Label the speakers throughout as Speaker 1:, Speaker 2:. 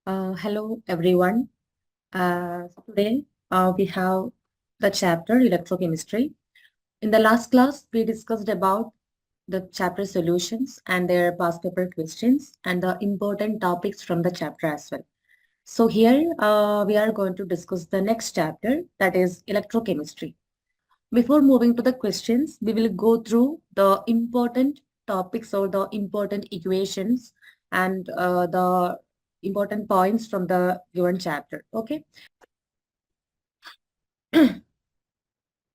Speaker 1: Hello everyone. Today we have the chapter Electrochemistry. In the last class, we discussed about the chapter solutions and their past paper questions and the important topics from the chapter as well. So here we are going to discuss the next chapter, that is electrochemistry. Before moving to the questions, we will go through the important topics or the important equations and the important points from the given chapter. Okay.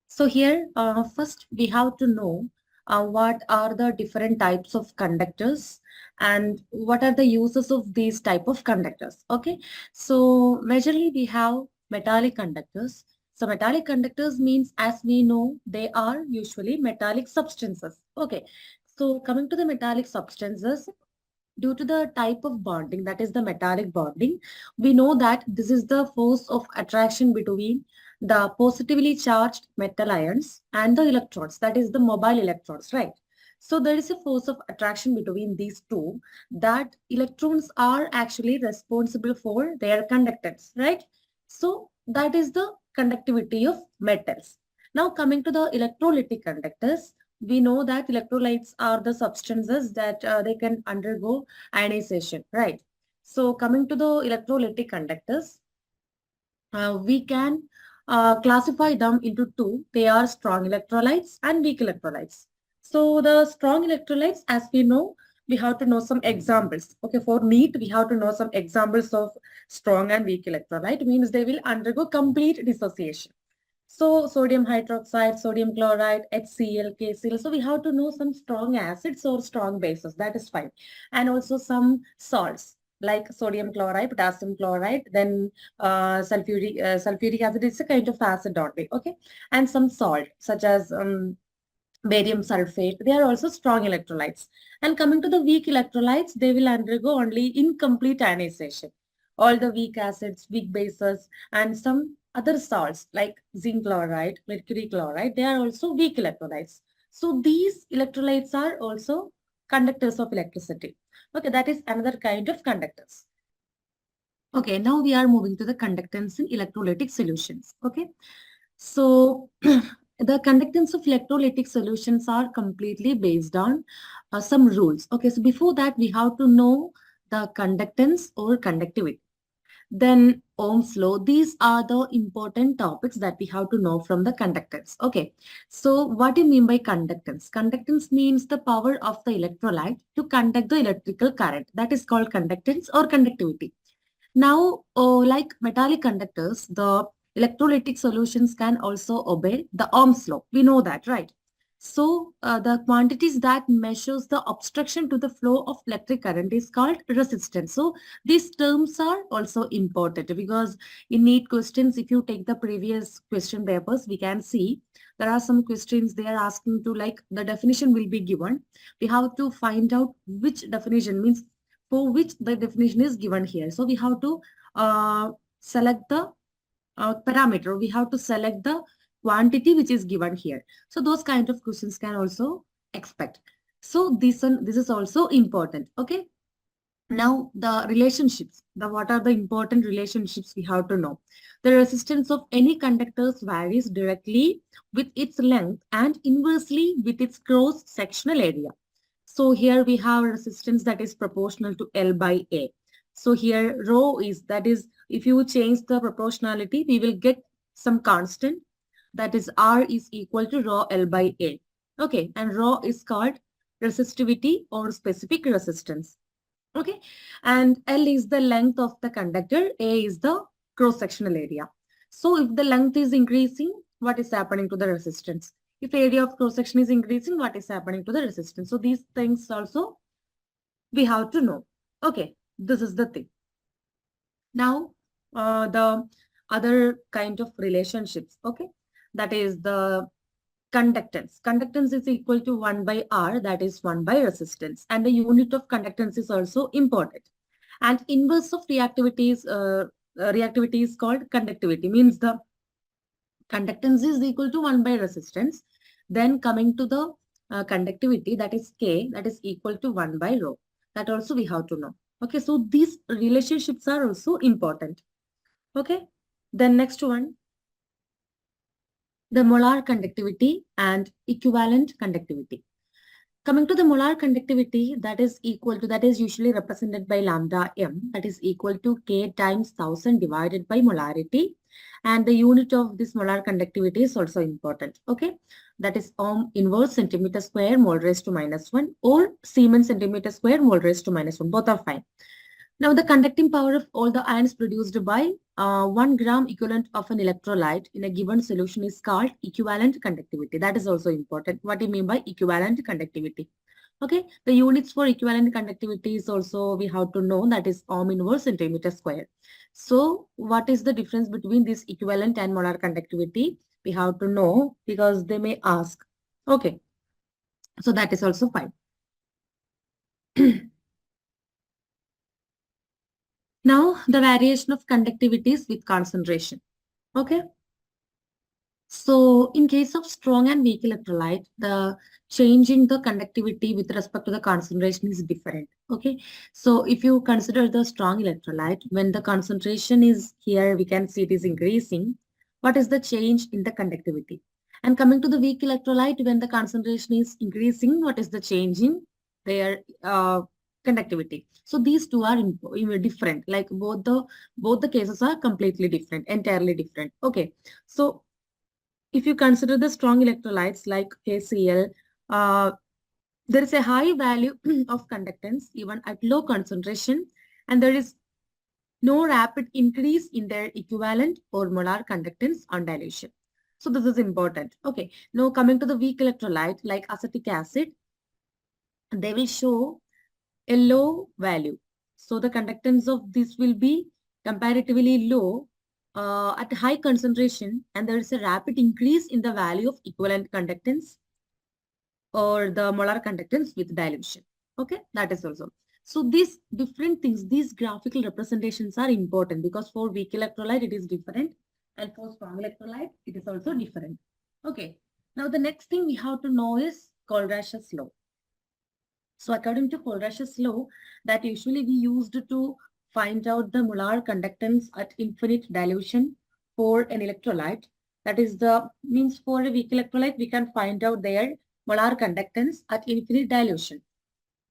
Speaker 1: So here, first we have to know what are the different types of conductors and what are the uses of these type of conductors. Okay, so majorly we have metallic conductors. So metallic conductors means, as we know, they are usually metallic substances. Okay, so coming to the metallic substances, due to the type of bonding, that is the metallic bonding, we know that this is the force of attraction between the positively charged metal ions and the electrons, that is the mobile electrons, right? So there is a force of attraction between these two, that electrons are actually responsible for their conductance, right? So that is the conductivity of metals. Now coming to the electrolytic conductors, we know that electrolytes are the substances that they can undergo ionization, right? So coming to the electrolytic conductors, we can classify them into two. They are strong electrolytes and weak electrolytes. So the strong electrolytes, as we know, we have to know some examples. Okay, for NEET, we have to know some examples of strong and weak electrolyte, means they will undergo complete dissociation. So sodium hydroxide, sodium chloride, HCl, KCl. So we have to know some strong acids or strong bases. That is fine. And also some salts like sodium chloride, potassium chloride, then sulfuric acid is a kind of acid only. Okay. And some salt such as barium sulfate. They are also strong electrolytes. And coming to the weak electrolytes, they will undergo only incomplete ionization. All the weak acids, weak bases, and some other salts like zinc chloride, mercury chloride, they are also weak electrolytes. So these electrolytes are also conductors of electricity. Okay, that is another kind of conductors. Okay, now we are moving to the conductance in electrolytic solutions. Okay, so the conductance of electrolytic solutions are completely based on some rules. Okay, so before that, we have to know the conductance or conductivity. Then Ohm's law. These are the important topics that we have to know from the conductance. Okay, so what do you mean by conductance? Conductance means the power of the electrolyte to conduct the electrical current. That is called conductance or conductivity. Now, like metallic conductors, the electrolytic solutions can also obey the Ohm's law. We know that, right? So, the quantities that measures the obstruction to the flow of electric current is called resistance. So, these terms are also important because in NEET questions, if you take the previous question papers, we can see there are some questions they are asking to, like, the definition will be given. We have to find out which definition means for which the definition is given here. So we have to select the parameter. We have to select the quantity which is given here. So those kind of questions can also expect. So this is also important. Okay. Now the relationships, what are the important relationships we have to know? The resistance of any conductors varies directly with its length and inversely with its cross-sectional area. So here we have resistance that is proportional to L by A. So here rho is, that is, if you change the proportionality, we will get some constant, that is R is equal to rho L by A. Okay, and rho is called resistivity or specific resistance. Okay, and L is the length of the conductor, A is the cross-sectional area. So if the length is increasing, what is happening to the resistance? If area of cross-section is increasing, what is happening to the resistance? So these things also we have to know. Okay, this is the thing. Now, the other kind of relationships, okay, that is the conductance. Conductance is equal to 1 by R, that is 1 by resistance. And the unit of conductance is also important. And inverse of reactivity is called conductivity, means the conductance is equal to 1 by resistance. Then coming to the conductivity, that is K, that is equal to 1 by rho. That also we have to know. Okay, so these relationships are also important. Okay, then next one, the molar conductivity and equivalent conductivity. Coming to the molar conductivity, that is usually represented by lambda m, that is equal to K times 1000 divided by molarity. And the unit of this molar conductivity is also important. Okay, that is ohm inverse centimeter square mole raised to -1 or Siemens centimeter square mole raised to -1. Both are fine. Now, the conducting power of all the ions produced by 1 gram equivalent of an electrolyte in a given solution is called equivalent conductivity. That is also important. What do you mean by equivalent conductivity? Okay, the units for equivalent conductivity is also we have to know, that is ohm inverse centimeter square. So, what is the difference between this equivalent and molar conductivity? We have to know because they may ask. Okay, so that is also fine. Now, the variation of conductivities with concentration. Okay. So in case of strong and weak electrolyte, the change in the conductivity with respect to the concentration is different. Okay. So if you consider the strong electrolyte, when the concentration is here, we can see it is increasing. What is the change in the conductivity? And coming to the weak electrolyte, when the concentration is increasing, what is the change in their conductivity? So these two are different. Like both the cases are completely different, entirely different. Okay. So if you consider the strong electrolytes like KCl, there is a high value of conductance even at low concentration, and there is no rapid increase in their equivalent or molar conductance on dilution. So this is important. Okay. Now coming to the weak electrolyte like acetic acid, they will show a low value. So the conductance of this will be comparatively low at high concentration, and there is a rapid increase in the value of equivalent conductance or the molar conductance with dilution. Okay, that is also. So these different things, these graphical representations are important because for weak electrolyte it is different, and for strong electrolyte it is also different. Okay, now the next thing we have to know is Kohlrausch's law. So according to Kohlrausch's law, that usually we used to find out the molar conductance at infinite dilution for an electrolyte. That is the means for a weak electrolyte, we can find out their molar conductance at infinite dilution.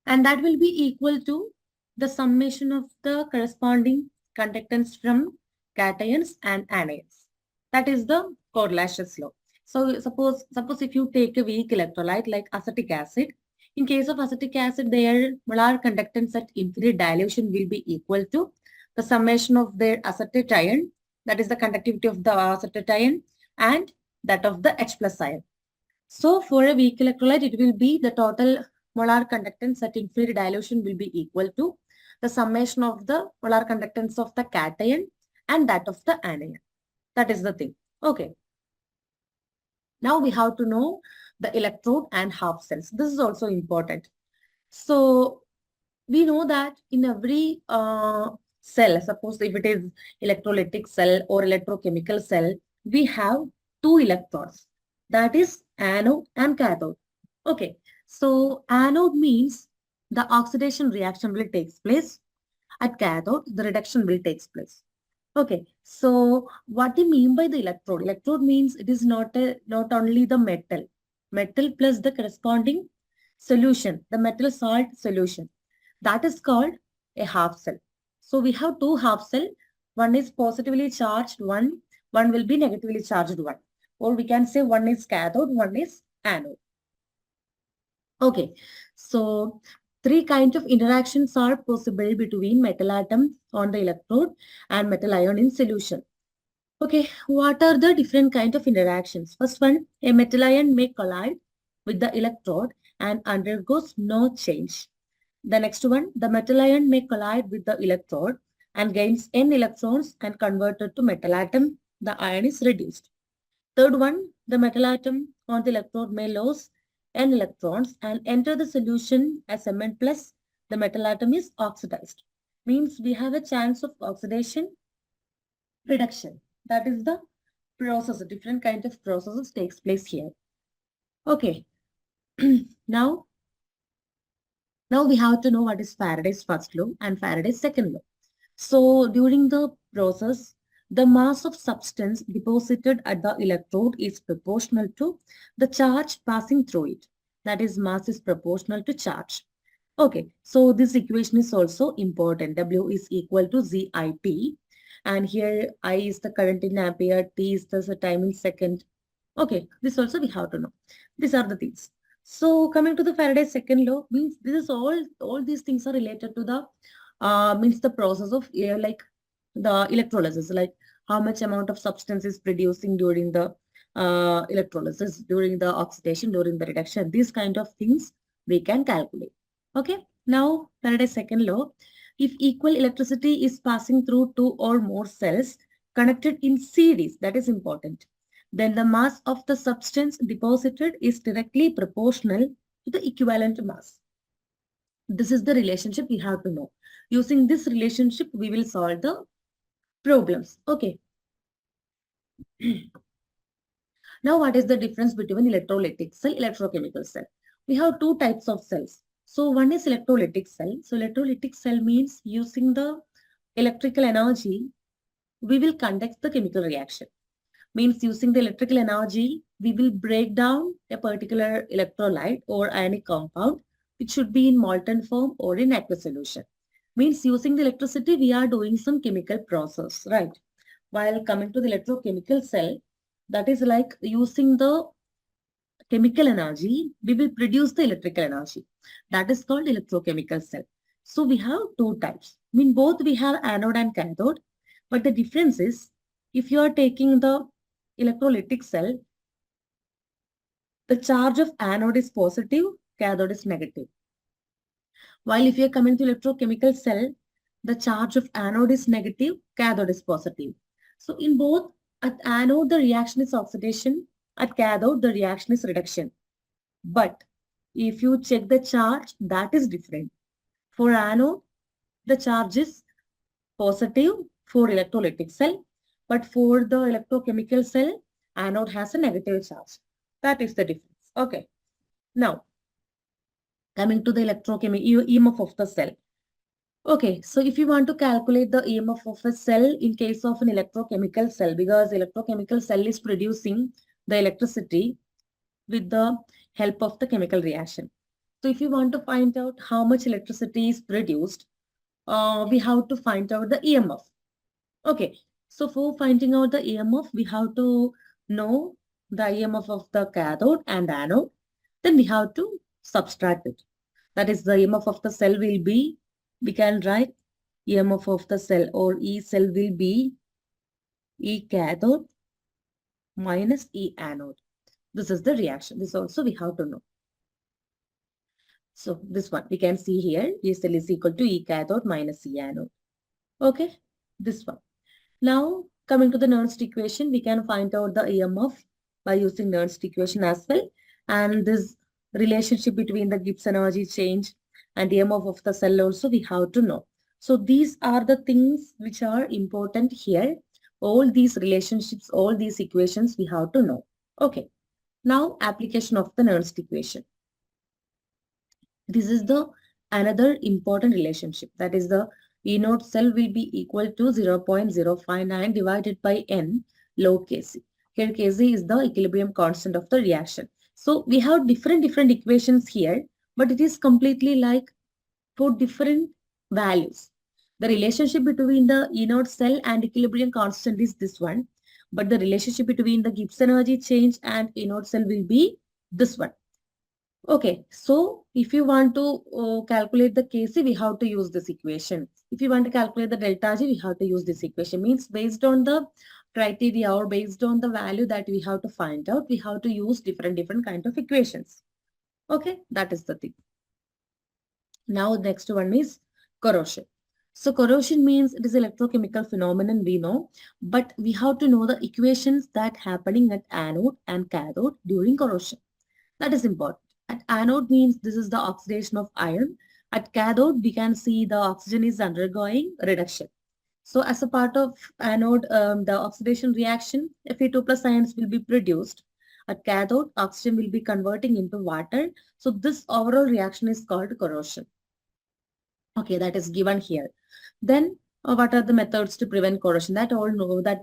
Speaker 1: And that will be equal to the summation of the corresponding conductance from cations and anions. That is the Kohlrausch's law. So suppose if you take a weak electrolyte like acetic acid, in case of acetic acid, their molar conductance at infinite dilution will be equal to the summation of their acetate ion, that is the conductivity of the acetate ion, and that of the H plus ion. So for a weak electrolyte, it will be the total molar conductance at infinite dilution will be equal to the summation of the molar conductance of the cation and that of the anion. That is the thing. Okay. Now we have to know the electrode and half cells. This is also important. So we know that in every cell, suppose if it is electrolytic cell or electrochemical cell, we have two electrodes. That is anode and cathode. Okay, so anode means the oxidation reaction will take place. At cathode, the reduction will take place. Okay, so what do you mean by the electrode? Electrode means it is not only the metal plus the corresponding solution, the metal salt solution. That is called a half cell. So we have two half cell. One is positively charged one will be negatively charged one. Or we can say one is cathode, one is anode. Okay, so three kinds of interactions are possible between metal atom on the electrode and metal ion in solution. Okay, what are the different kinds of interactions? First one, a metal ion may collide with the electrode and undergoes no change. The next one, the metal ion may collide with the electrode and gains n electrons and converted to metal atom. The ion is reduced. Third one, the metal atom on the electrode may lose n electrons and enter the solution as Mn plus. The metal atom is oxidized. Means we have a chance of oxidation reduction. That is the process. A different kind of processes takes place here. Okay. Now Now we have to know what is Faraday's first law and Faraday's second law. So during the process, the mass of substance deposited at the electrode is proportional to the charge passing through it. That is, mass is proportional to charge. Okay, so this equation is also important. W is equal to ZIT. And here I is the current in ampere, T is the time in second. Okay, this also we have to know. These are the things. So coming to the Faraday's second law means this is all these things are related to the means the process of like the electrolysis, like how much amount of substance is producing during the electrolysis, during the oxidation, during the reduction. These kind of things we can calculate. Okay. Now Faraday's second law. If equal electricity is passing through two or more cells connected in series, that is important, then the mass of the substance deposited is directly proportional to the equivalent mass. This is the relationship we have to know. Using this relationship, we will solve the problems. Okay. Now, what is the difference between electrolytic cell, electrochemical cell? We have two types of cells. So one is electrolytic cell. So electrolytic cell means using the electrical energy, we will conduct the chemical reaction. Means using the electrical energy, we will break down a particular electrolyte or ionic compound, which should be in molten form or in aqueous solution. Means using the electricity, we are doing some chemical process, right? While coming to the electrochemical cell, that is like using the chemical energy, we will produce the electrical energy. That is called electrochemical cell. So we have two types. I mean, both we have anode and cathode, but the difference is if you are taking the electrolytic cell, the charge of anode is positive, cathode is negative. While if you are coming to electrochemical cell, the charge of anode is negative, cathode is positive. So in both, at anode, the reaction is oxidation. At cathode, the reaction is reduction. But if you check the charge, that is different. For anode, the charge is positive for electrolytic cell. But for the electrochemical cell, anode has a negative charge. That is the difference. Okay. Now, coming to the electrochemical EMF of the cell. Okay, so if you want to calculate the EMF of a cell in case of an electrochemical cell, because electrochemical cell is producing the electricity with the help of the chemical reaction. So if you want to find out how much electricity is produced, we have to find out the EMF. Okay, so for finding out the EMF, we have to know the EMF of the cathode and anode. Then we have to subtract it. That is the EMF of the cell will be, we can write EMF of the cell or E cell will be E cathode minus E anode. This is the reaction. This also we have to know. So this one we can see here, E cell is equal to E cathode minus E anode. Okay, this one. Now coming to the Nernst equation, we can find out the EMF by using Nernst equation as well. And this relationship between the Gibbs energy change and EMF of the cell also we have to know. So these are the things which are important here. All these relationships, all these equations we have to know. Okay. Now application of the Nernst equation. This is the another important relationship. That is the E naught cell will be equal to 0.059 divided by N log Kc. Here Kc is the equilibrium constant of the reaction. So we have different equations here, but it is completely like for different values. The relationship between the E naught cell and equilibrium constant is this one, but the relationship between the Gibbs energy change and E naught cell will be this one. Okay, so if you want to calculate the Kc, we have to use this equation. If you want to calculate the delta G, we have to use this equation. Means based on the criteria or based on the value that we have to find out, we have to use different kind of equations. Okay, that is the thing. Now next one is corrosion. So corrosion means it is electrochemical phenomenon we know, but we have to know the equations that happening at anode and cathode during corrosion. That is important. At anode means this is the oxidation of iron. At cathode, we can see the oxygen is undergoing reduction. So as a part of anode, the oxidation reaction, Fe2 plus ions will be produced. At cathode, oxygen will be converting into water. So this overall reaction is called corrosion. Okay, that is given here. Then what are the methods to prevent corrosion? That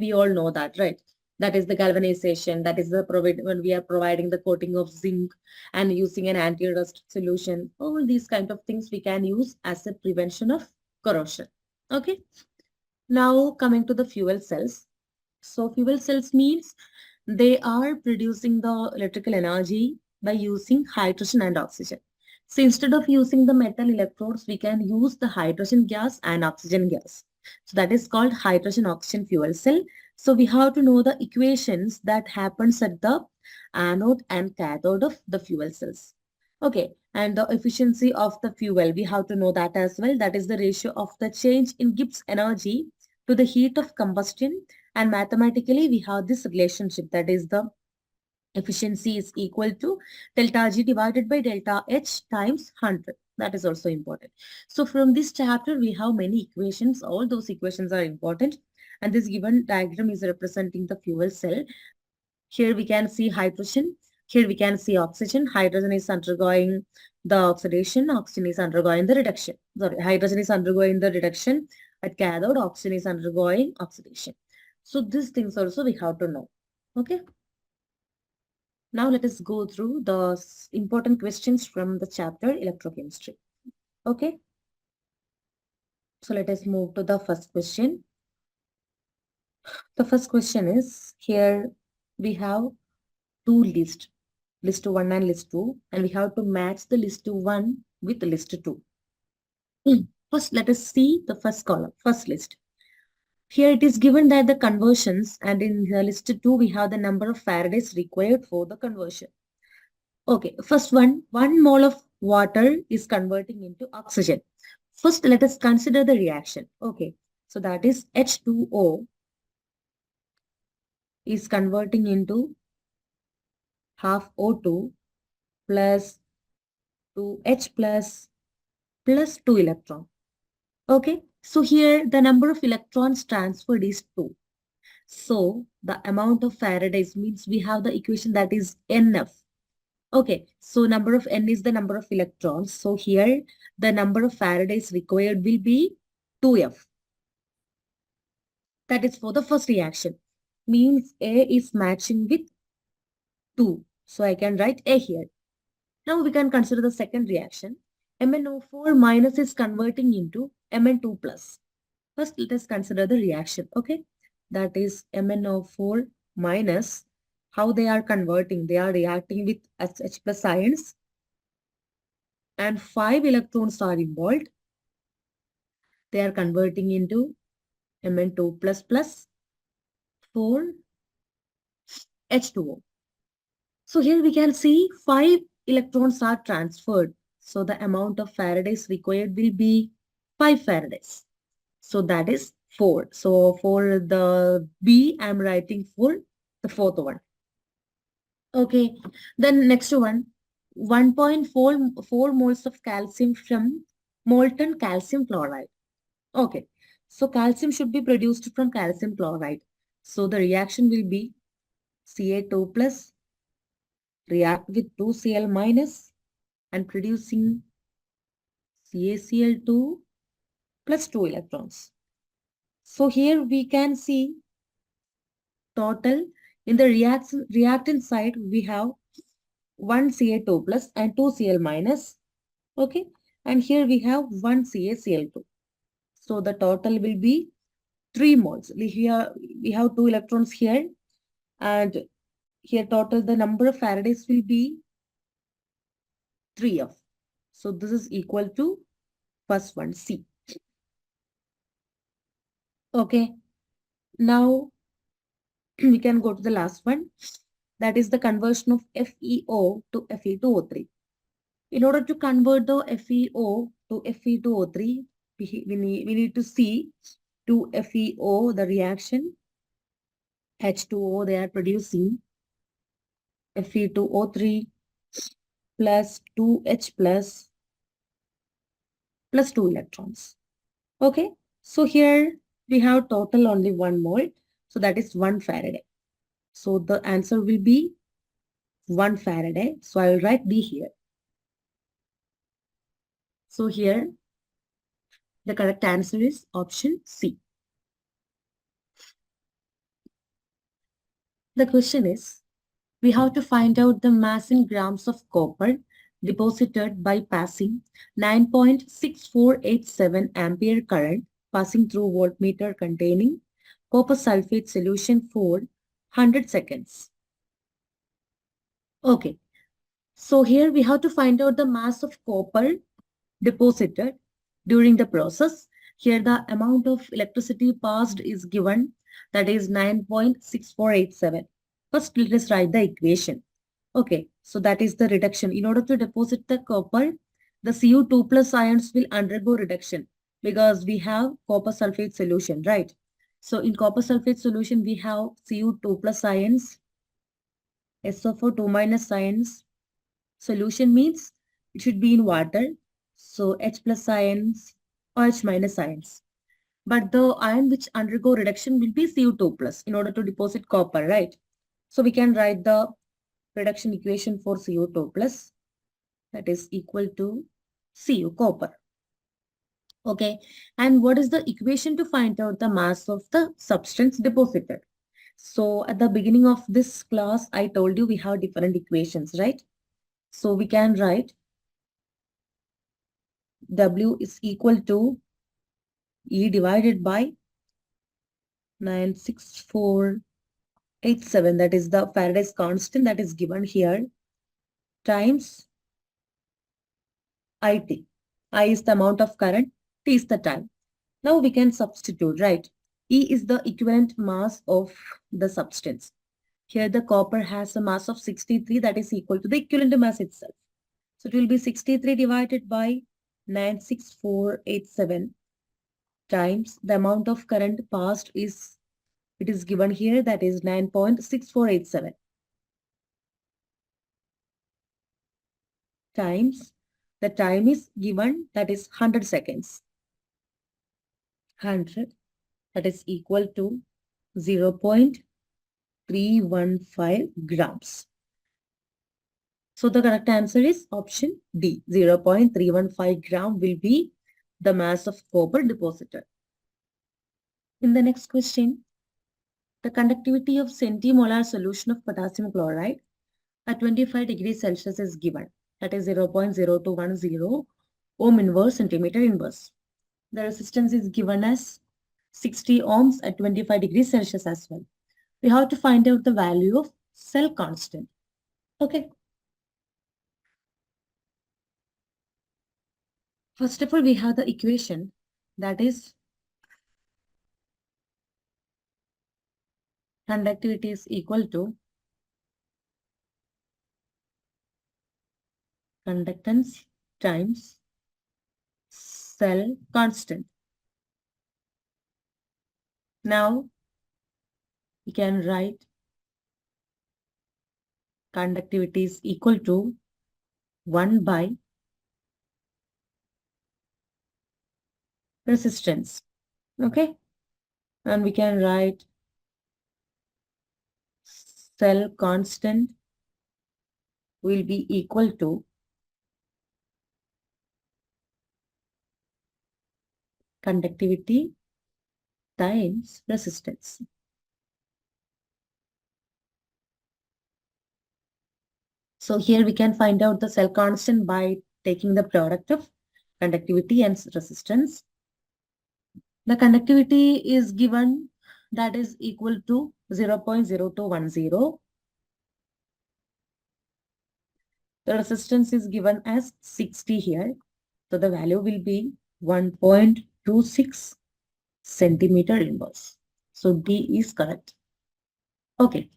Speaker 1: we all know that, right? That is the galvanization. That is the provide when we are providing the coating of zinc and using an anti-rust solution. All these kind of things we can use as a prevention of corrosion. Okay. Now coming to the fuel cells. So fuel cells means they are producing the electrical energy by using hydrogen and oxygen. So instead of using the metal electrodes, we can use the hydrogen gas and oxygen gas. So that is called hydrogen oxygen fuel cell. So we have to know the equations that happens at the anode and cathode of the fuel cells. Okay, and the efficiency of the fuel, we have to know that as well. That is the ratio of the change in Gibbs energy to the heat of combustion, and mathematically we have this relationship, that is the efficiency is equal to delta G divided by delta H times 100. That is also important. So from this chapter we have many equations. All those equations are important, and this given diagram is representing the fuel cell. Here we can see hydrogen. Here we can see oxygen. Hydrogen is undergoing the oxidation. Oxygen is undergoing the reduction. Sorry, hydrogen is undergoing the reduction at cathode. Oxygen is undergoing oxidation. So these things also we have to know. Okay. Now let us go through the important questions from the chapter electrochemistry. Okay. So let us move to the first question. The first question is, here we have two lists, list 1 and list 2, and we have to match the list 1 with list 2. First, let us see the first column, first list. Here it is given that the conversions, and in the list 2 we have the number of Faradays required for the conversion. Okay, first one mole of water is converting into oxygen. First, let us consider the reaction. Okay, so that is H2O is converting into half O2 plus 2H plus 2 electron. Okay, so here the number of electrons transferred is 2. So the amount of Faradays means we have the equation that is NF. Okay, so number of N is the number of electrons. So here the number of Faradays required will be 2F. That is for the first reaction. Means A is matching with 2. So I can write A here. Now we can consider the second reaction. MnO4 minus is converting into Mn2 plus. First, let us consider the reaction. Okay, that is MnO4 minus. How they are converting? They are reacting with H plus ions, and 5 electrons are involved. They are converting into Mn2 plus plus 4 H2O. So here we can see 5 electrons are transferred. So the amount of Faradays required will be 5 Faradays. So that is 4. So for the B, I'm writing for the fourth one. Okay. Then next one, 1.4 moles of calcium from molten calcium chloride. Okay. So calcium should be produced from calcium chloride. So the reaction will be Ca2 plus react with 2Cl minus and producing CaCl2 plus 2 electrons. So here we can see total in the reactant side we have 1 Ca2 plus and 2 Cl minus. Okay, and here we have 1 CaCl2. So the total will be 3 moles. Here we have 2 electrons here, and here total the number of Faradays will be 3F. So this is equal to first one, C. Okay, now we can go to the last one. That is the conversion of FeO to Fe2O3. In order to convert the FeO to Fe2O3, we need to see to FeO, the reaction H2O, they are producing Fe2O3 plus 2H plus 2 electrons. Okay, so here we have total only 1 mole. So that is 1 Faraday. So the answer will be 1 Faraday. So I will write B here. So here The correct answer is option C. The question is, we have to find out the mass in grams of copper deposited by passing 9.6487 ampere current passing through voltmeter containing copper sulfate solution for 100 seconds. Okay, so here we have to find out the mass of copper deposited during the process. Here the amount of electricity passed is given, that is 9.6487. First, let us write the equation. Okay, so that is the reduction. In order to deposit the copper, the Cu2 plus ions will undergo reduction because we have copper sulfate solution, right? So in copper sulfate solution, we have Cu2 plus ions, SO4 2 minus ions. Solution means it should be in water. So H plus ions or H minus ions. But the ion which undergo reduction will be Cu2 plus in order to deposit copper, right? So we can write the reduction equation for Cu2 plus, that is equal to Cu, copper. Okay. And what is the equation to find out the mass of the substance deposited? So at the beginning of this class, I told you we have different equations, right? So we can write W is equal to E divided by 96487, that is the Faraday's constant that is given here, times IT. I is the amount of current, T is the time. Now we can substitute, right? E is the equivalent mass of the substance. Here the copper has a mass of 63, that is equal to the equivalent mass itself. So it will be 63 divided by 96487 times the amount of current passed is, it is given here, that is 9.6487 times the time is given, that is 100 seconds. 100, that is equal to 0.315 grams. So the correct answer is option D. 0.315 gram will be the mass of copper deposited. In the next question, the conductivity of centimolar solution of potassium chloride at 25 degrees Celsius is given. That is 0.0210 ohm inverse centimeter inverse. The resistance is given as 60 ohms at 25 degrees Celsius as well. We have to find out the value of cell constant. Okay. First of all, we have the equation, that is conductivity is equal to conductance times cell constant. Now we can write conductivity is equal to 1 by resistance. Okay. And we can write cell constant will be equal to conductivity times resistance. So here we can find out the cell constant by taking the product of conductivity and resistance. The conductivity is given, that is equal to 0.0210. The resistance is given as 60 here. So the value will be 1.26 centimeter inverse. So D is correct. Okay.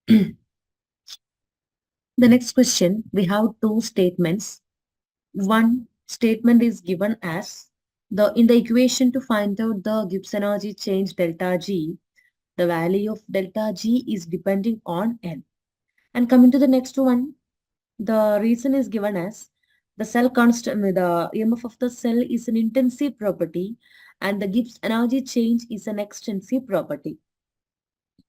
Speaker 1: The next question, we have two statements. One statement is given as in the equation to find out the Gibbs energy change delta G, the value of delta G is depending on N. And coming to the next one, the reason is given as the cell constant, the EMF of the cell is an intensive property and the Gibbs energy change is an extensive property.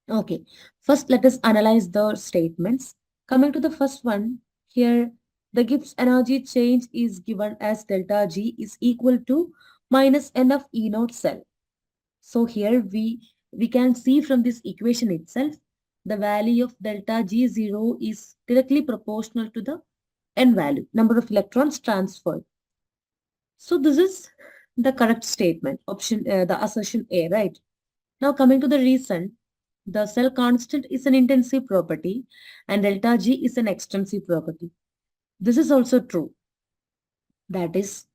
Speaker 1: Okay, first let us analyze the statements. Coming to the first one, here The Gibbs energy change is given as delta G is equal to minus N of E naught cell. So here we can see from this equation itself, the value of delta G0 is directly proportional to the N value, number of electrons transferred. So this is the correct statement, the assertion A, right? Now coming to the reason, the cell constant is an intensive property and delta G is an extensive property. This is also true. That is,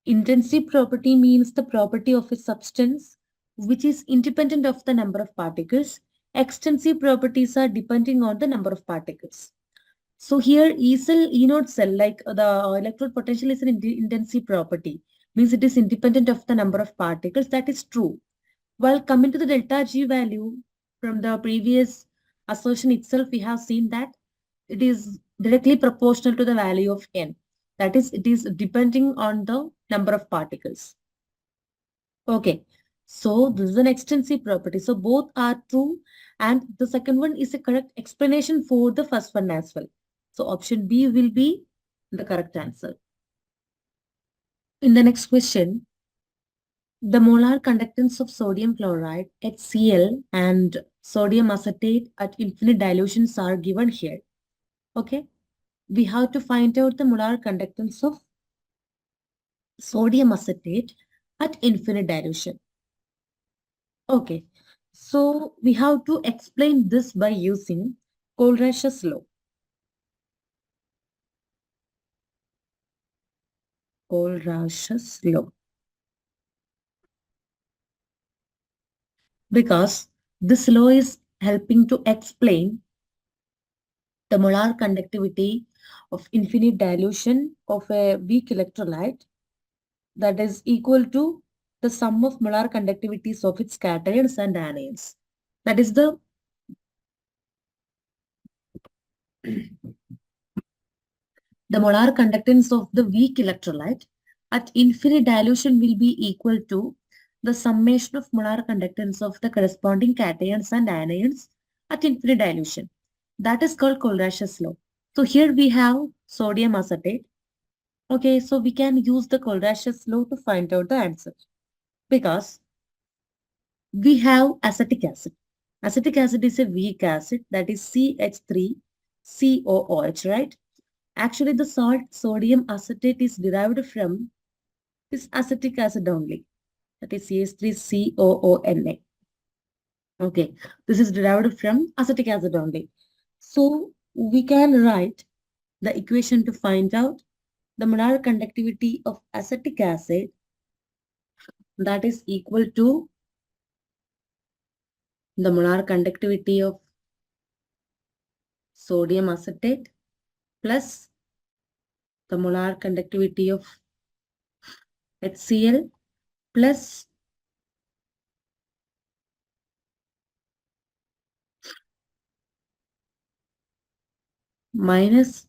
Speaker 1: intensive property means the property of a substance which is independent of the number of particles. Extensive properties are depending on the number of particles. So here E cell, E naught cell, like the electrode potential is an intensive property, means it is independent of the number of particles. That is true. While coming to the delta G value, from the previous assertion itself, we have seen that it is directly proportional to the value of N. That is, it is depending on the number of particles. Okay, so this is an extensive property. So both are true, and the second one is a correct explanation for the first one as well. So option B will be the correct answer. In the next question, the molar conductance of sodium chloride, HCl, and sodium acetate at infinite dilutions are given here. Okay, we have to find out the molar conductance of sodium acetate at infinite dilution. Okay, so we have to explain this by using Kohlrausch's law. Kohlrausch's law. Because this law is helping to explain the molar conductivity of infinite dilution of a weak electrolyte, that is equal to the sum of molar conductivities of its cations and anions. That is the molar conductance of the weak electrolyte at infinite dilution will be equal to the summation of molar conductance of the corresponding cations and anions at infinite dilution. That is called Kohlrausch's law. So here we have sodium acetate. Okay, so we can use the Kohlrausch's law to find out the answer. Because we have acetic acid. Acetic acid is a weak acid, that is CH3COOH, right? Actually, the salt sodium acetate is derived from this acetic acid only, that is CH3COONA. Okay, this is derived from acetic acid only. So we can write the equation to find out the molar conductivity of acetic acid, that is equal to the molar conductivity of sodium acetate plus the molar conductivity of HCl plus minus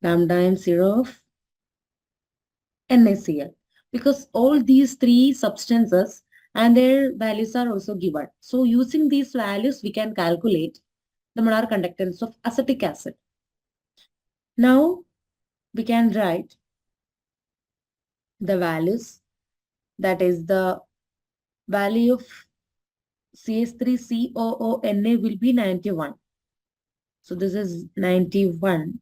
Speaker 1: lambda m0 of NaCl. Because all these three substances and their values are also given. So using these values, we can calculate the molar conductance of acetic acid. Now we can write the values, that is the value of CH3COONA will be 91. So this is 91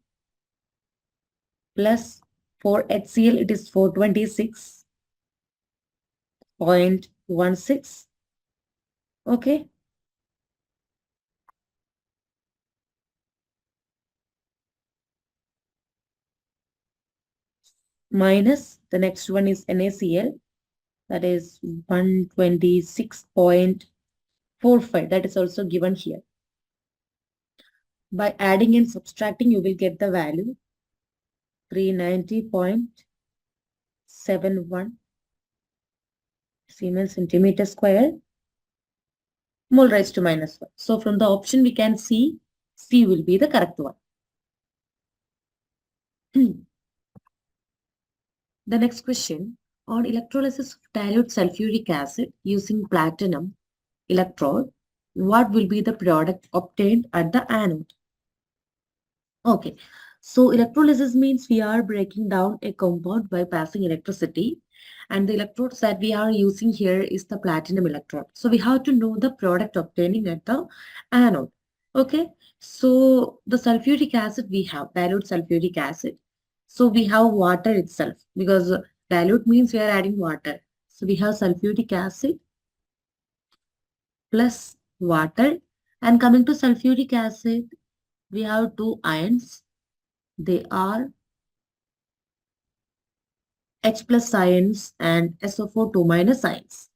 Speaker 1: plus for HCl it is 426.16. Okay. Minus the next one is NaCl, that is 126.45. That is also given here. By adding and subtracting, you will get the value 390.71 Siemens centimeter square mole raised to minus 1. So from the option we can see C will be the correct one. The next question, on electrolysis of dilute sulfuric acid using platinum electrode, what will be the product obtained at the anode? Okay, So electrolysis means we are breaking down a compound by passing electricity. And the electrodes that we are using here is the platinum electrode. So we have to know the product obtaining at the anode. Okay. So the sulfuric acid we have, dilute sulfuric acid. So we have water itself because dilute means we are adding water. So we have sulfuric acid plus water. And coming to sulfuric acid, we have two ions. They are H plus ions and SO4 2 minus ions.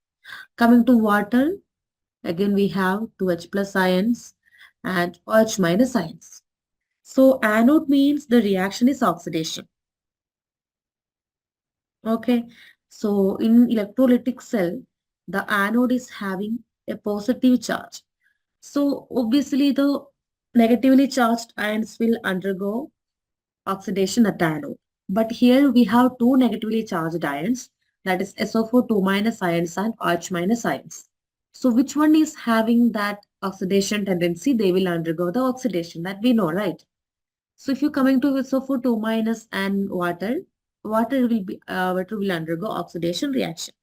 Speaker 1: Coming to water, again we have two H plus ions and OH minus ions. So anode means the reaction is oxidation. Okay. So in electrolytic cell, the anode is having a positive charge. So obviously the negatively charged ions will undergo oxidation at anode. But here we have two negatively charged ions, that is SO4 2 minus ions and OH minus ions. So which one is having that oxidation tendency? They will undergo the oxidation, that we know, right? So if you're coming to SO4 2 minus and water will undergo oxidation reaction.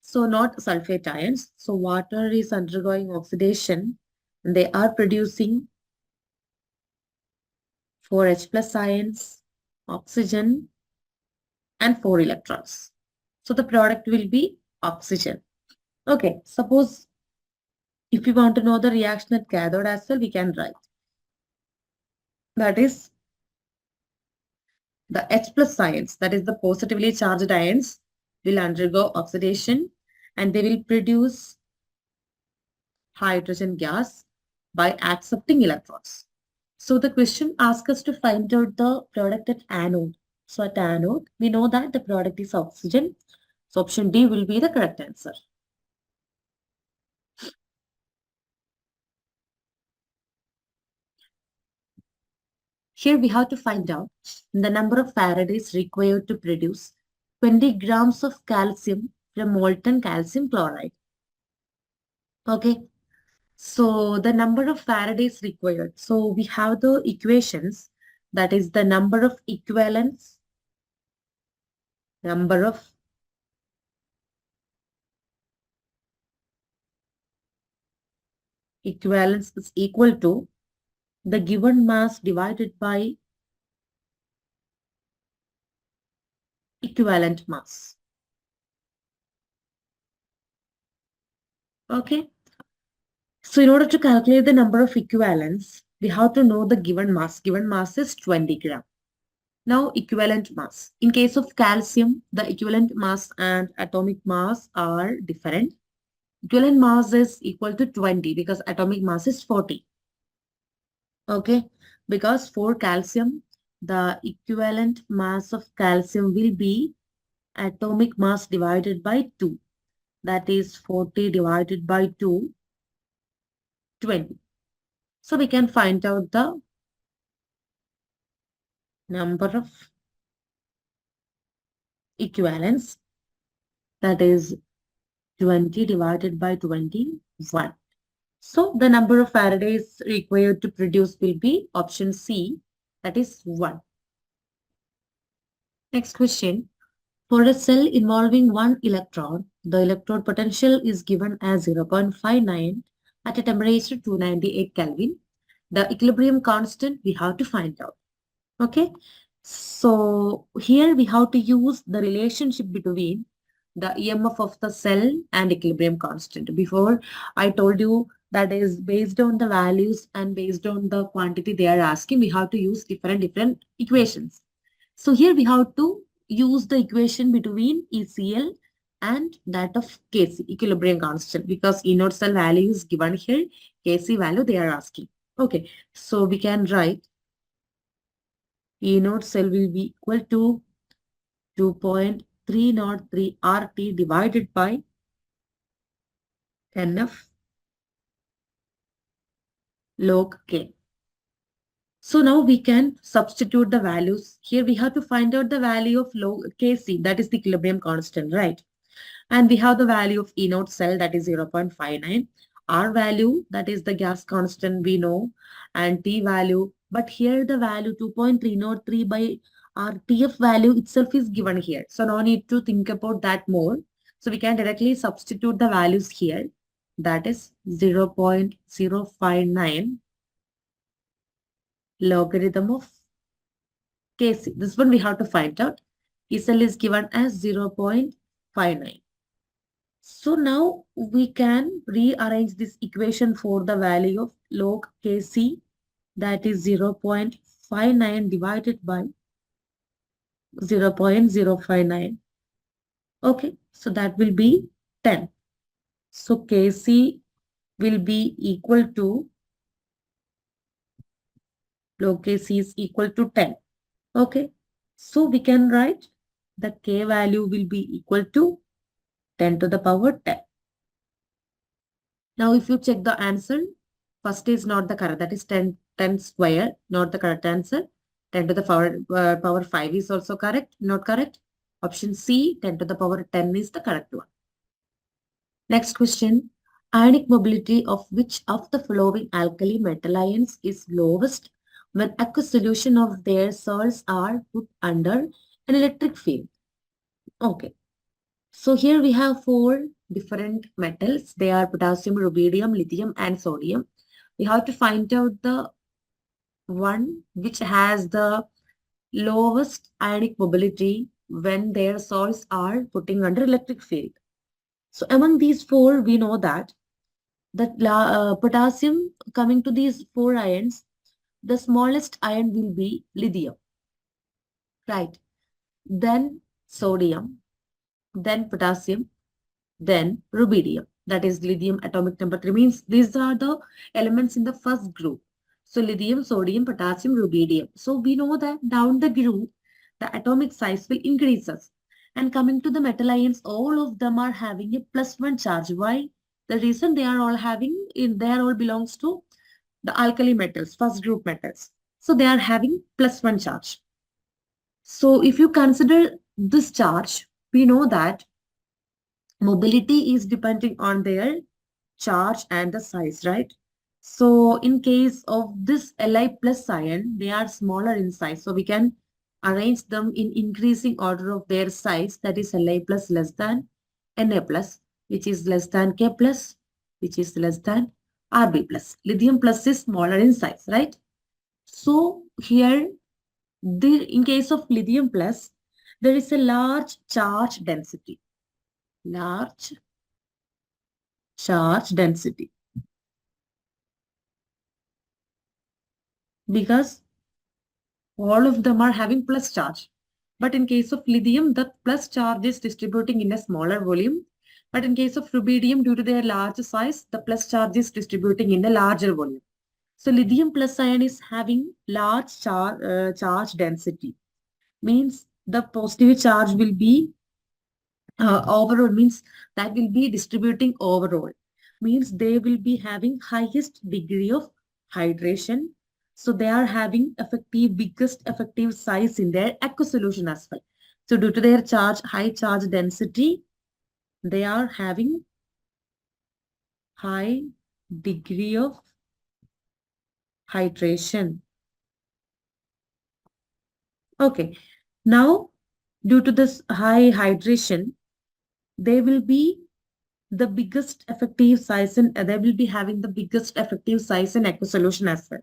Speaker 1: So not sulfate ions. So water is undergoing oxidation and they are producing 4H plus ions, oxygen, and 4 electrons. So the product will be oxygen. Okay, suppose if we want to know the reaction at cathode as well, we can write. That is the H plus ions, that is the positively charged ions, will undergo oxidation and they will produce hydrogen gas by accepting electrons. So the question asks us to find out the product at anode. So at anode, we know that the product is oxygen. So option D will be the correct answer. Here we have to find out the number of Faradays required to produce 20 grams of calcium from molten calcium chloride. Okay, so the number of Faradays required. So we have the equations, that is the number of equivalents, number of equivalents is equal to the given mass divided by equivalent mass. Okay. So in order to calculate the number of equivalents, we have to know the given mass. Given mass is 20 gram. Now equivalent mass. In case of calcium, the equivalent mass and atomic mass are different. Equivalent mass is equal to 20 because atomic mass is 40. Okay. Because for calcium, the equivalent mass of calcium will be atomic mass divided by 2. That is 40 divided by 2, 20. So we can find out the number of equivalents, that is 20 divided by 21. So the number of Faradays required to produce will be option C, that is 1. Next question. For a cell involving one electron, the electrode potential is given as 0.59 at a temperature 298 Kelvin. The equilibrium constant we have to find out. Okay. So here we have to use the relationship between the EMF of the cell and equilibrium constant. Before I told you that is based on the values and based on the quantity they are asking, we have to use different equations. So here we have to use the equation between ECL and that of Kc, equilibrium constant, because E naught cell value is given here, Kc value they are asking. Okay, so we can write E naught cell will be equal to 2.303 RT divided by NF log K. So now we can substitute the values. Here we have to find out the value of log Kc, that is the equilibrium constant, right? And we have the value of E naught cell, that is 0.59. R value, that is the gas constant we know, and T value, But here the value 2.303 by our TF value itself is given here. So no need to think about that more. So we can directly substitute the values here. That is 0.059 logarithm of Kc. This one we have to find out. Kcl is given as 0.59. So now we can rearrange this equation for the value of log Kc, that is 0.59 divided by 0.059. Okay, so that will be 10. So Kc will be equal to, log Kc is equal to 10. Okay, so we can write the K value will be equal to 10 to the power 10. Now, if you check the answer, first is not the correct, that is 10 square, not the correct answer. 10 to the power 5 is also correct, not correct. Option C, 10 to the power 10 is the correct one. Next question, ionic mobility of which of the following alkali metal ions is lowest when aqueous solution of their salts are put under an electric field? Okay. So here we have four different metals. They are potassium, rubidium, lithium, and sodium. We have to find out the one which has the lowest ionic mobility when their salts are putting under electric field. So among these four, we know that potassium, coming to these four ions, the smallest ion will be lithium, right? Then sodium, then potassium, then rubidium. That is lithium atomic number 3, means these are the elements in the first group. So lithium, sodium, potassium, rubidium. So we know that down the group, the atomic size will increases. And coming to the metal ions, all of them are having a +1 charge. Why? The reason they are all having, they are all belongs to the alkali metals, first group metals. So they are having +1 charge. So if you consider this charge, we know that mobility is depending on their charge and the size, right? So in case of this Li plus ion, they are smaller in size. So we can arrange them in increasing order of their size. That is Li plus less than Na plus, which is less than K plus, which is less than Rb plus. Lithium plus is smaller in size, right? So here, in case of lithium plus, there is a large charge density. Large charge density. Because all of them are having plus charge. But in case of lithium, the plus charge is distributing in a smaller volume. But in case of rubidium, due to their large size, the plus charge is distributing in a larger volume. So lithium plus ion is having large charge density. Means the positive charge will be overall, means that will be distributing overall, means they will be having highest degree of hydration. So they are having biggest effective size in their aqueous solution as well. So due to their high charge density, they are having high degree of hydration. Okay, now due to this high hydration, they will be the biggest effective size in they will be having the biggest effective size in aqueous solution as well.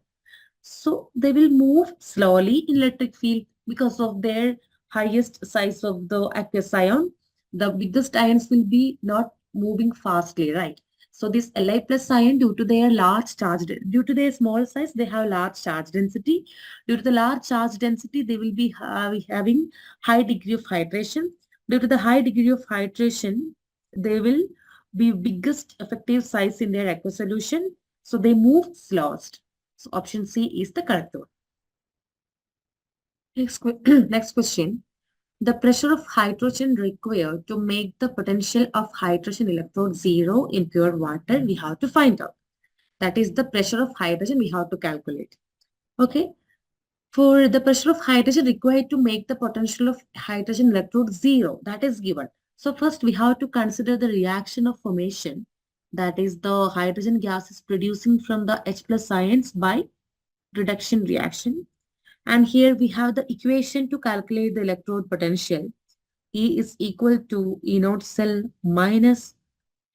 Speaker 1: So they will move slowly in electric field because of their highest size of the aqueous ion. The biggest ions will be not moving fastly, right? So this Li plus ion, due to their due to their small size, they have large charge density. Due to the large charge density, they will be having high degree of hydration. Due to the high degree of hydration, they will be biggest effective size in their aqueous solution. So they move slowest. So option C is the correct one. Next question. The pressure of hydrogen required to make the potential of hydrogen electrode zero in pure water, we have to find out. That is the pressure of hydrogen we have to calculate. Okay. For the pressure of hydrogen required to make the potential of hydrogen electrode zero, that is given. So first we have to consider the reaction of formation. That is the hydrogen gas is producing from the H plus ions by reduction reaction. And here we have the equation to calculate the electrode potential. E is equal to E naught cell minus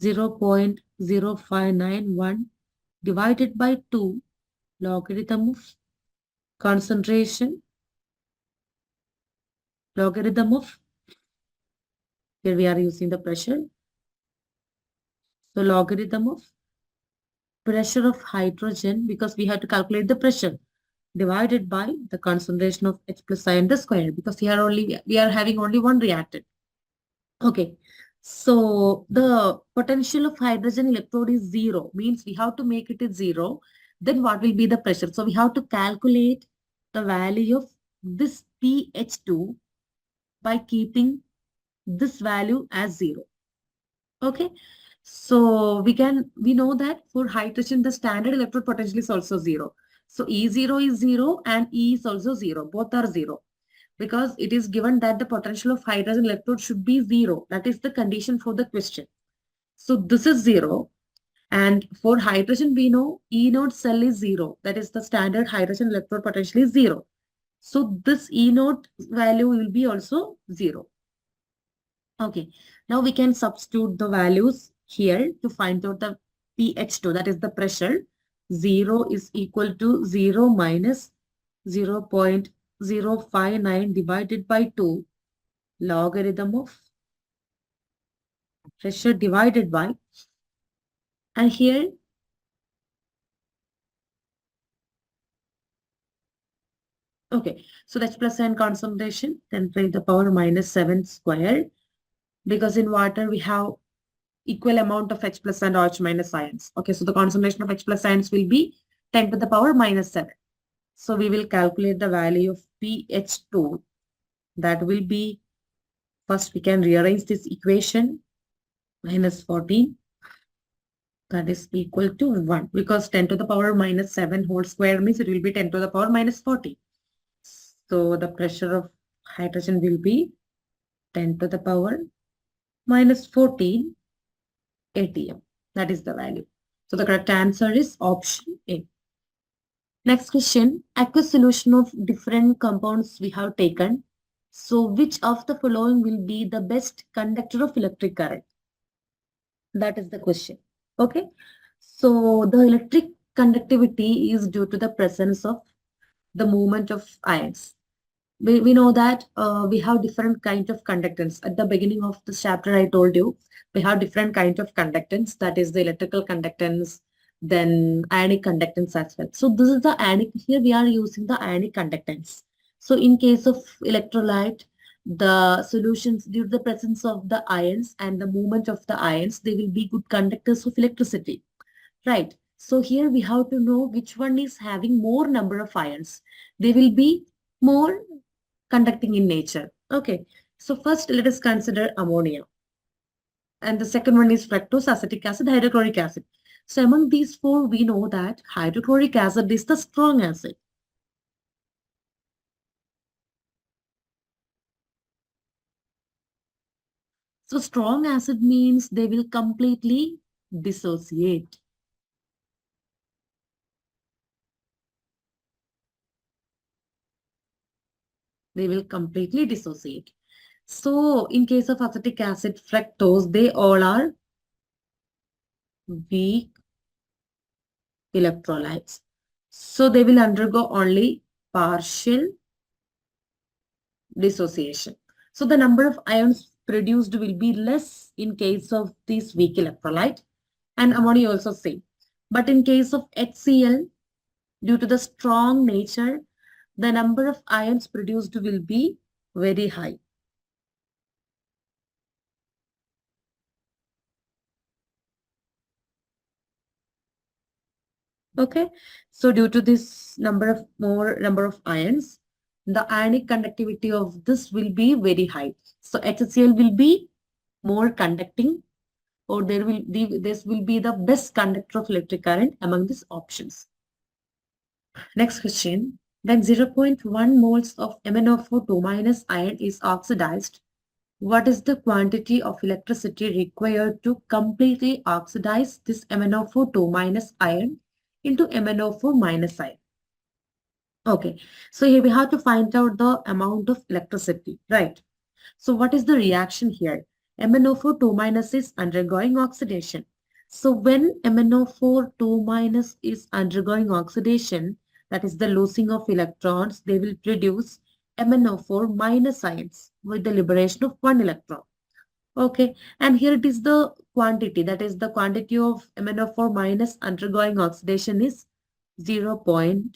Speaker 1: 0.0591 divided by 2 logarithm of concentration, logarithm of, here we are using the pressure. So logarithm of pressure of hydrogen, because we have to calculate the pressure, divided by the concentration of H plus ion the square, because here only we are having only one reactant. Okay. So the potential of hydrogen electrode is zero, means we have to make it is zero. Then what will be the pressure? So we have to calculate the value of this pH2 by keeping this value as zero. Okay. So we know that for hydrogen, the standard electrode potential is also zero. So E0 is zero and E is also zero. Both are zero, because it is given that the potential of hydrogen electrode should be zero. That is the condition for the question. So this is zero. And for hydrogen, we know E naught cell is zero. That is the standard hydrogen electrode potential is zero. So this E naught value will be also zero. Okay, now we can substitute the values here to find out the pH2, that is the pressure. 0 is equal to 0 minus 0.059 divided by 2 logarithm of pressure divided by, and here okay, so that's plus and concentration 10 to the power minus 7 squared, because in water we have equal amount of H plus and OH minus ions. Okay, so the concentration of H plus ions will be 10 to the power minus 7. So we will calculate the value of pH2. That will be, first we can rearrange this equation, minus 14. That is equal to 1, because 10 to the power minus 7 whole square means it will be 10 to the power minus 40. So the pressure of hydrogen will be 10 to the power minus 14 atm. That is the value. So the correct answer is option A. Next question, aqueous solution of different compounds we have taken. So which of the following will be the best conductor of electric current? That is the question. Okay. So the electric conductivity is due to the presence of the movement of ions. We know that we have different kinds of conductance. At the beginning of this chapter, I told you we have different kinds of conductance. That is the electrical conductance, then ionic conductance as well. So this is the ionic. Here we are using the ionic conductance. So in case of electrolyte, the solutions due to the presence of the ions and the movement of the ions, they will be good conductors of electricity. Right. So here we have to know which one is having more number of ions. They will be more conducting in nature. Okay. So first let us consider ammonia. And the second one is fructose, acetic acid, hydrochloric acid. So among these four, we know that hydrochloric acid is the strong acid. So strong acid means they will completely dissociate. They will completely dissociate. So in case of acetic acid, fructose, they all are weak electrolytes. So they will undergo only partial dissociation. So the number of ions produced will be less in case of this weak electrolyte, and ammonia also same. But in case of HCl, due to the strong nature, the number of ions produced will be very high. Okay, so due to this more number of ions, the ionic conductivity of this will be very high. So HCl will be more conducting, or this will be the best conductor of electric current among these options. Next question. When 0.1 moles of MnO4 minus ion is oxidized, what is the quantity of electricity required to completely oxidize this MnO4 minus ion into MnO4 minus ion? Okay, so here we have to find out the amount of electricity, right? So what is the reaction here? MnO4 2 minus is undergoing oxidation. So when MnO4 2 minus is undergoing oxidation, that is the losing of electrons, they will produce MnO4 minus ions with the liberation of one electron. Okay, and here it is the quantity, that is the quantity of MnO4 minus undergoing oxidation is 0.1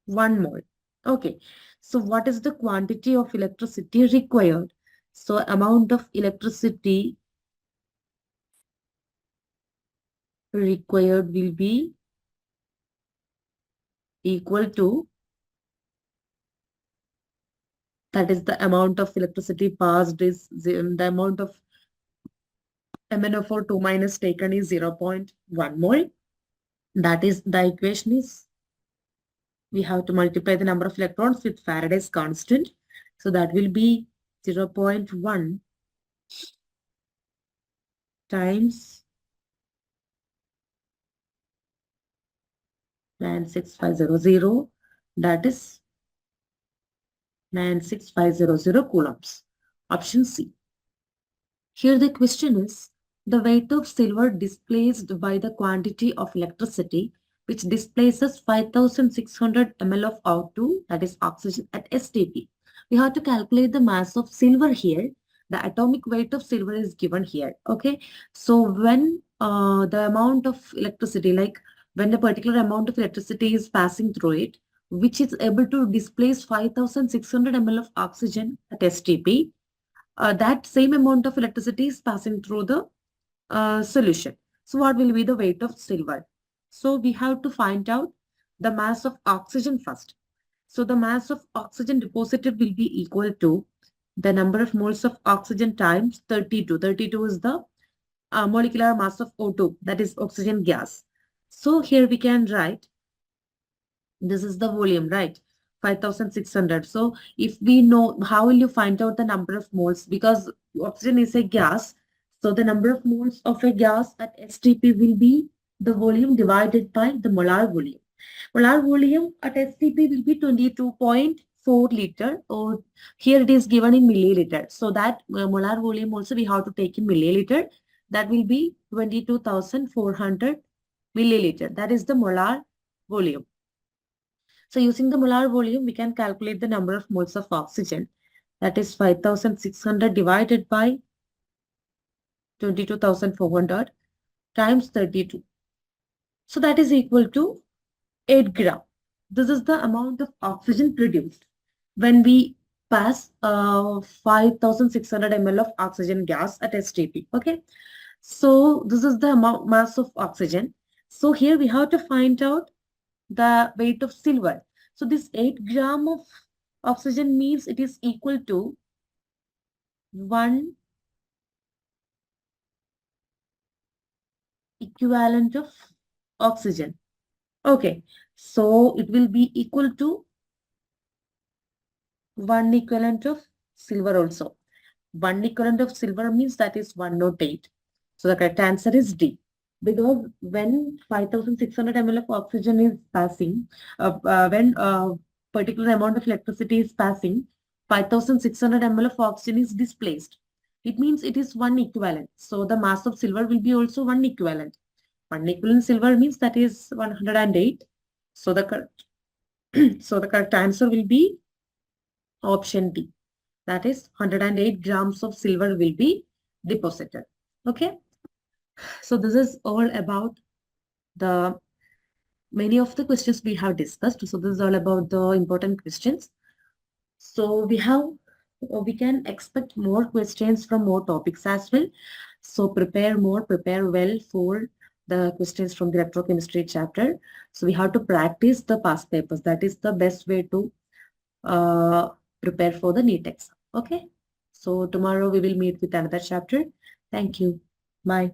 Speaker 1: mole. Okay, so what is the quantity of electricity required? So amount of electricity required will be equal to, that is the amount of electricity passed is the amount of MnO4 2 minus taken is 0.1 mole. That is the equation is, we have to multiply the number of electrons with Faraday's constant. So that will be 0.1 times 96500, that is 96500 coulombs. Option C. Here the question is, the weight of silver displaced by the quantity of electricity which displaces 5600 ml of O2, that is oxygen, at STP. We have to calculate the mass of silver here. The atomic weight of silver is given here. Okay. So when the amount of electricity, like when a particular amount of electricity is passing through it, which is able to displace 5600 ml of oxygen at STP, that same amount of electricity is passing through the solution. So what will be the weight of silver? So we have to find out the mass of oxygen first. So the mass of oxygen deposited will be equal to the number of moles of oxygen times 32. 32 is the molecular mass of O2, that is oxygen gas. So here we can write, this is the volume, right? 5600. So if we know, how will you find out the number of moles? Because oxygen is a gas. So the number of moles of a gas at STP will be the volume divided by the molar volume. Molar volume at STP will be 22.4 liter, or here it is given in milliliter. So that molar volume also we have to take in milliliter. That will be 22,400 milliliter. That is the molar volume. So using the molar volume, we can calculate the number of moles of oxygen. That is 5600 divided by 22,400 times 32. So that is equal to 8 gram. This is the amount of oxygen produced when we pass 5600 ml of oxygen gas at STP. Okay. So this is the amount mass of oxygen. So here we have to find out the weight of silver. So this 8 gram of oxygen means it is equal to 1 equivalent of oxygen. Okay, so it will be equal to 1 equivalent of silver also. 1 equivalent of silver means that is 108. So the correct answer is D. Because when 5600 ml of oxygen is passing, when a particular amount of electricity is passing, 5600 ml of oxygen is displaced. It means it is 1 equivalent. So the mass of silver will be also 1 equivalent. 1 equivalent silver means that is 108. So the correct, so the correct answer will be option D. That is 108 grams of silver will be deposited. Okay. So this is all about the many of the questions we have discussed. So this is all about the important questions. So we can expect more questions from more topics as well. So prepare more, prepare well for the questions from the electrochemistry chapter. So we have to practice the past papers. That is the best way to uh, prepare for the NEET exam. Okay. So tomorrow we will meet with another chapter. Thank you. Bye.